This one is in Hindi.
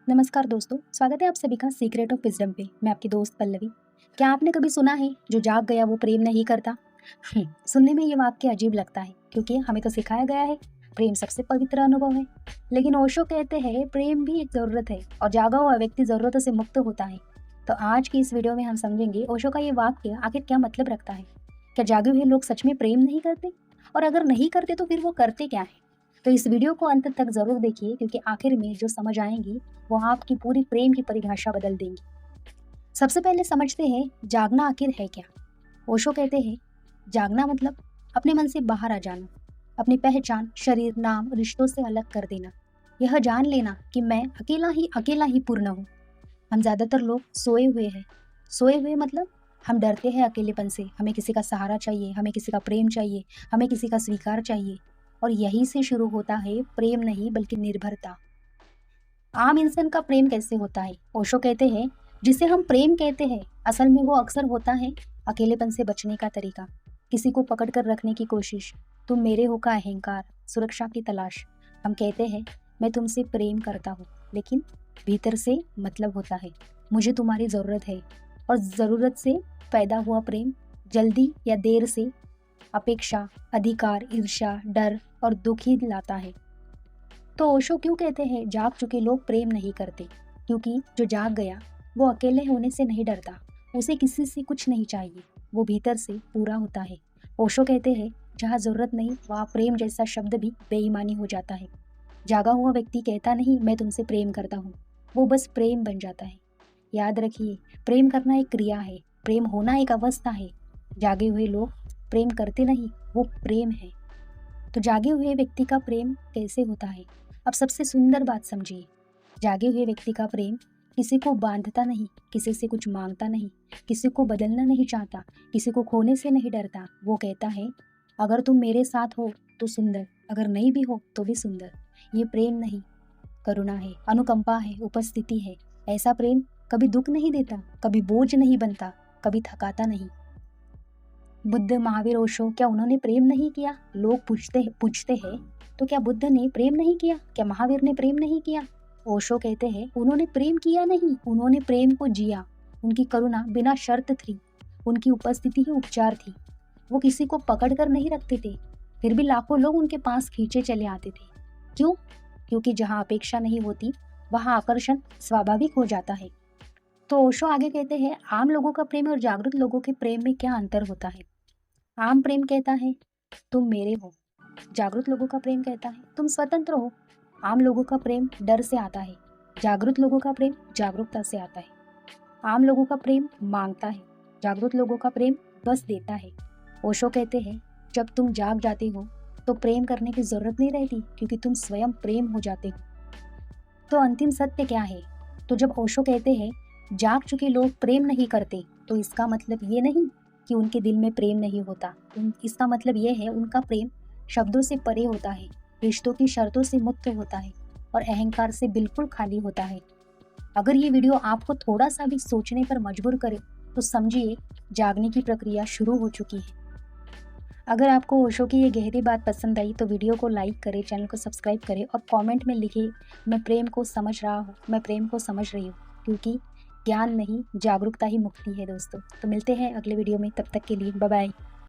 नमस्कार दोस्तों, स्वागत है आप सभी का सीक्रेट ऑफ विजडम पे। मैं आपकी दोस्त पल्लवी। क्या आपने कभी सुना है जो जाग गया वो प्रेम नहीं करता? सुनने में ये वाक्य अजीब लगता है क्योंकि हमें तो सिखाया गया है प्रेम सबसे पवित्र अनुभव है। लेकिन ओशो कहते हैं प्रेम भी एक जरूरत है और जागा हुआ व्यक्ति जरूरतों से मुक्त होता है। तो आज की इस वीडियो में हम समझेंगे ओशो का ये वाक्य आखिर क्या मतलब रखता है। क्या जागे हुए लोग सच में प्रेम नहीं करते, और अगर नहीं करते तो फिर वो करते क्या है? तो इस वीडियो को अंत तक जरूर देखिए क्योंकि आखिर में जो समझ आएंगी वो आपकी पूरी प्रेम की परिभाषा बदल देंगी। सबसे पहले समझते हैं जागना आखिर है क्या। ओशो कहते हैं जागना मतलब अपने मन से बाहर आ जाना, अपनी पहचान, शरीर, नाम, रिश्तों से अलग कर देना, यह जान लेना कि मैं अकेला ही पूर्ण हूँ। हम ज्यादातर लोग सोए हुए हैं। सोए हुए मतलब हम डरते हैं अकेलेपन से, हमें किसी का सहारा चाहिए, हमें किसी का प्रेम चाहिए, हमें किसी का स्वीकार चाहिए। और यहीं से शुरू होता है प्रेम नहीं बल्कि निर्भरता। आम इंसान का प्रेम कैसे होता है? ओशो कहते हैं जिसे हम प्रेम कहते हैं असल में वो अक्सर होता है अकेलेपन से बचने का तरीका, किसी को पकड़ कर रखने की कोशिश, तुम मेरे हो का अहंकार, सुरक्षा की तलाश। हम कहते हैं मैं तुमसे प्रेम करता हूँ, लेकिन भीतर से मतलब होता है मुझे तुम्हारी जरूरत है। और जरूरत से पैदा हुआ प्रेम जल्दी या देर से अपेक्षा, अधिकार, ईर्ष्या, डर और दुख ही लाता है। तो ओशो क्यों कहते हैं जाग चुके लोग प्रेम नहीं करते? क्योंकि जो जाग गया वो अकेले होने से नहीं डरता, उसे किसी से कुछ नहीं चाहिए, वो भीतर से पूरा होता है। ओशो कहते हैं जहाँ जरूरत नहीं वहाँ प्रेम जैसा शब्द भी बेईमानी हो जाता है। जागा हुआ व्यक्ति कहता नहीं मैं तुमसे प्रेम करता हूँ, वो बस प्रेम बन जाता है। याद रखिए, प्रेम करना एक क्रिया है, प्रेम होना एक अवस्था है। जागे हुए लोग प्रेम करते नहीं, वो प्रेम है। तो जागे हुए व्यक्ति का प्रेम कैसे होता है? अब सबसे सुंदर बात समझिए, जागे हुए व्यक्ति का प्रेम किसी को बांधता नहीं, किसी से कुछ मांगता नहीं, किसी को बदलना नहीं चाहता, किसी को खोने से नहीं डरता। वो कहता है अगर तुम मेरे साथ हो तो सुंदर, अगर नहीं भी हो तो भी सुंदर। ये प्रेम नहीं, करुणा है, अनुकंपा है, उपस्थिति है। ऐसा प्रेम कभी दुख नहीं देता, कभी बोझ नहीं बनता, कभी थकाता नहीं। बुद्ध, महावीर, ओशो, क्या उन्होंने प्रेम नहीं किया? लोग पूछते हैं तो क्या बुद्ध ने प्रेम नहीं किया? क्या महावीर ने प्रेम नहीं किया? ओशो कहते हैं उन्होंने प्रेम किया नहीं, उन्होंने प्रेम को जिया। उनकी करुणा बिना शर्त थी, उनकी उपस्थिति ही उपचार थी। वो किसी को पकड़ कर नहीं रखते थे, फिर भी लाखों लोग उनके पास खींचे चले आते थे। क्यों? क्योंकि जहाँ अपेक्षा नहीं होती वहाँ आकर्षण स्वाभाविक हो जाता है। तो ओशो आगे कहते हैं आम लोगों का प्रेम और जागरूक लोगों के प्रेम में क्या अंतर होता है? आम प्रेम कहता है तुम मेरे हो, जागरूक लोगों का प्रेम कहता है तुम स्वतंत्र हो। आम लोगों का प्रेम डर से आता है, जागरूक लोगों का प्रेम जागरूकता से आता है। आम लोगों का प्रेम मांगता है, जागरूक लोगों का प्रेम बस देता है। ओशो कहते हैं जब तुम जाग जाते हो तो प्रेम करने की जरूरत नहीं रहती क्योंकि तुम स्वयं प्रेम हो जाते हो। तो अंतिम सत्य क्या है? तो जब ओशो कहते हैं जाग चुके लोग प्रेम नहीं करते तो इसका मतलब ये नहीं कि उनके दिल में प्रेम नहीं होता। इसका मतलब ये है उनका प्रेम शब्दों से परे होता है, रिश्तों की शर्तों से मुक्त होता है और अहंकार से बिल्कुल खाली होता है। अगर ये वीडियो आपको थोड़ा सा भी सोचने पर मजबूर करे तो समझिए जागने की प्रक्रिया शुरू हो चुकी है। अगर आपको ओशो की ये गहरी बात पसंद आई तो वीडियो को लाइक करें, चैनल को सब्सक्राइब करें और कमेंट में लिखिए मैं प्रेम को समझ रहा हूँ, मैं प्रेम को समझ रही हूँ। क्योंकि ज्ञान नहीं, जागरूकता ही मुक्ति है दोस्तों। तो मिलते हैं अगले वीडियो में, तब तक के लिए बाय बाय।